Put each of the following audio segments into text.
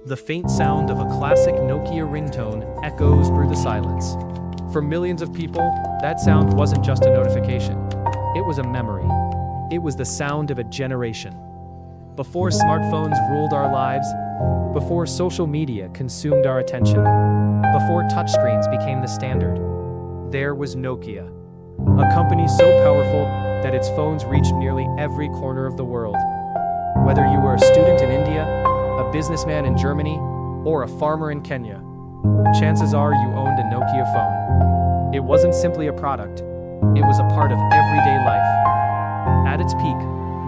The faint sound of a classic Nokia ringtone echoes through the silence. For millions of people, that sound wasn't just a notification. It was a memory. It was the sound of a generation. Before smartphones ruled our lives, before social media consumed our attention, before touchscreens became the standard, there was Nokia, a company so powerful that its phones reached nearly every corner of the world. Whether you were a student in India, a businessman in Germany, or a farmer in Kenya, chances are you owned a Nokia phone. It wasn't simply a product, it was a part of everyday life. At its peak,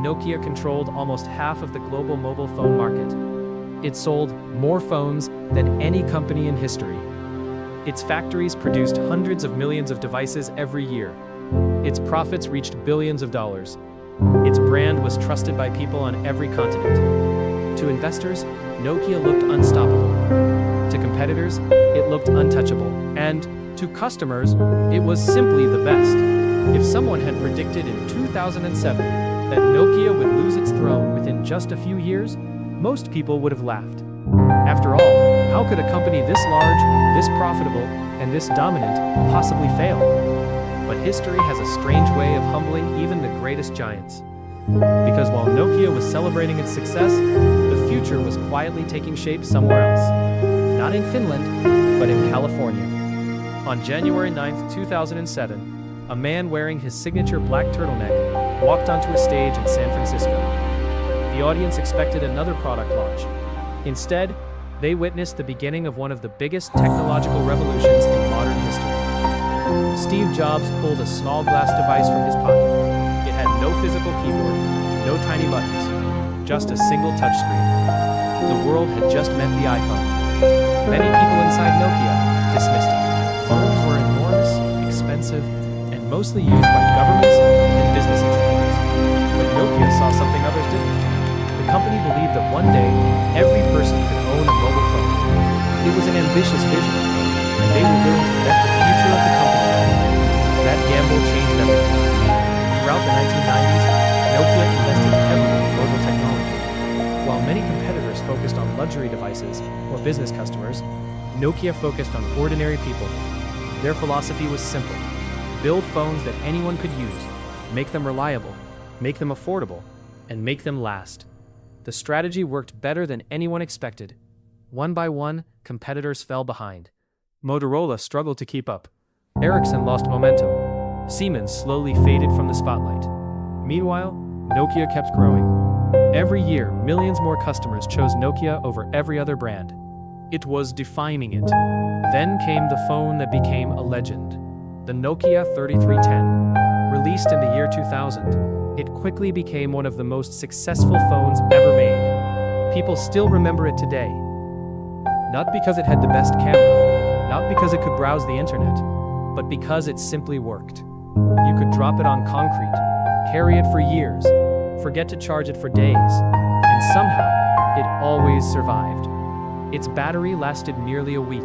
Nokia controlled almost half of the global mobile phone market. It sold more phones than any company in history. Its factories produced hundreds of millions of devices every year. Its profits reached billions of dollars. Its brand was trusted by people on every continent. To investors, Nokia looked unstoppable. To competitors, it looked untouchable. And to customers, it was simply the best. If someone had predicted in 2007 that Nokia would lose its throne within just a few years, most people would have laughed. After all, how could a company this large, this profitable, and this dominant possibly fail? But history has a strange way of humbling even the greatest giants. Because while Nokia was celebrating its success, the future was quietly taking shape somewhere else. Not in Finland, but in California. On January 9, 2007, a man wearing his signature black turtleneck walked onto a stage in San Francisco. The audience expected another product launch. Instead, they witnessed the beginning of one of the biggest technological revolutions in modern history. Steve Jobs pulled a small glass device from his pocket. It had no physical keyboard, no tiny buttons, just a single touchscreen. The world had just met the iPhone. Many people inside Nokia dismissed it. Phones were enormous, expensive, and mostly used by governments and business executives. But Nokia saw something others didn't. The company believed that one day, every person could own a mobile phone. It was an ambitious vision, and they were willing to bet the future of the company. That gamble changed everything. Throughout the 1990s, Nokia invested heavily in mobile technology. While many competitors focused on luxury devices or business customers, Nokia focused on ordinary people. Their philosophy was simple: build phones that anyone could use, make them reliable, make them affordable, and make them last. The strategy worked better than anyone expected. One by one, competitors fell behind. Motorola struggled to keep up. Ericsson lost momentum. Siemens slowly faded from the spotlight. Meanwhile, Nokia kept growing. Every year, millions more customers chose Nokia over every other brand. It was defining it. Then came the phone that became a legend. The Nokia 3310. Released in the year 2000, it quickly became one of the most successful phones ever made. People still remember it today. Not because it had the best camera, not because it could browse the internet, but because it simply worked. You could drop it on concrete, carry it for years, forget to charge it for days, and somehow, it always survived. Its battery lasted nearly a week.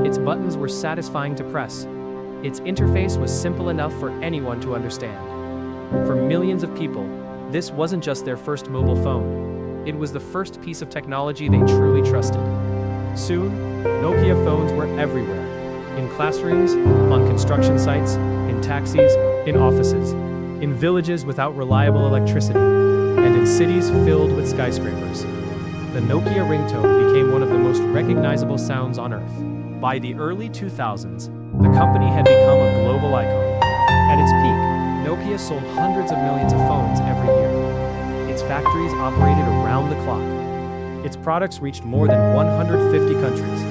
Its buttons were satisfying to press. Its interface was simple enough for anyone to understand. For millions of people, this wasn't just their first mobile phone. It was the first piece of technology they truly trusted. Soon, Nokia phones were everywhere. In classrooms, on construction sites, in taxis, in offices, in villages without reliable electricity, and in cities filled with skyscrapers. The Nokia ringtone became one of the most recognizable sounds on Earth. By the early 2000s, the company had become a global icon. At its peak, Nokia sold hundreds of millions of phones every year. Its factories operated around the clock. Its products reached more than 150 countries.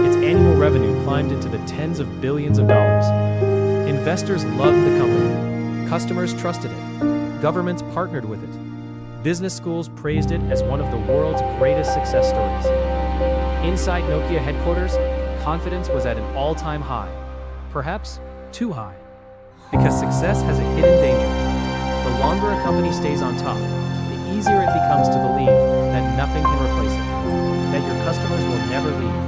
Its annual revenue climbed into the tens of billions of dollars. Investors loved the company. Customers trusted it. Governments partnered with it. Business schools praised it as one of the world's greatest success stories. Inside Nokia headquarters, confidence was at an all-time high. Perhaps too high. Because success has a hidden danger. The longer a company stays on top, the easier it becomes to believe that nothing can replace it. That your customers will never leave.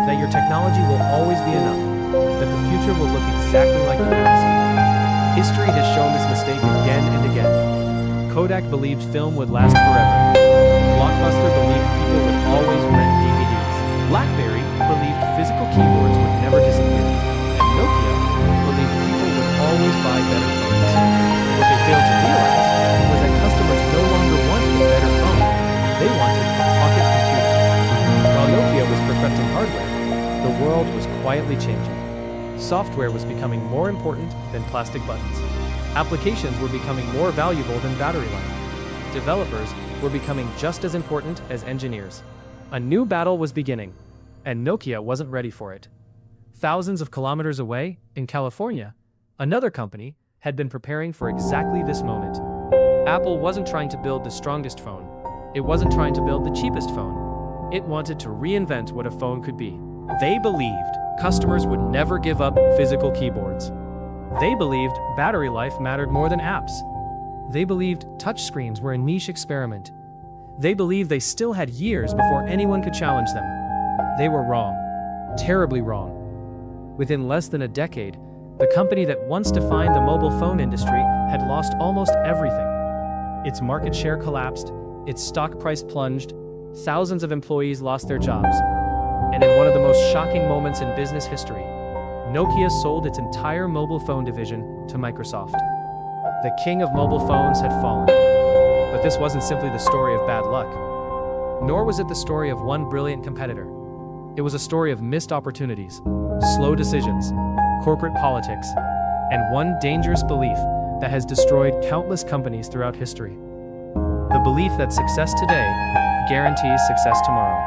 That your technology will always be enough. That the future will look exactly like the past. History has shown this mistake again and again. Kodak believed film would last forever. Blockbuster believed people would always rent world was quietly changing. Software was becoming more important than plastic buttons. Applications were becoming more valuable than battery life. Developers were becoming just as important as engineers. A new battle was beginning, and Nokia wasn't ready for it. Thousands of kilometers away, in California, another company had been preparing for exactly this moment. Apple wasn't trying to build the strongest phone. It wasn't trying to build the cheapest phone. It wanted to reinvent what a phone could be. They believed customers would never give up physical keyboards. They believed battery life mattered more than apps. They believed touchscreens were a niche experiment. They believed they still had years before anyone could challenge them. They were wrong. Terribly wrong. Within less than a decade, the company that once defined the mobile phone industry had lost almost everything. Its market share collapsed, its stock price plunged, thousands of employees lost their jobs. And in one of the most shocking moments in business history, Nokia sold its entire mobile phone division to Microsoft. The king of mobile phones had fallen. But this wasn't simply the story of bad luck, nor was it the story of one brilliant competitor. It was a story of missed opportunities, slow decisions, corporate politics, and one dangerous belief that has destroyed countless companies throughout history. The belief that success today guarantees success tomorrow.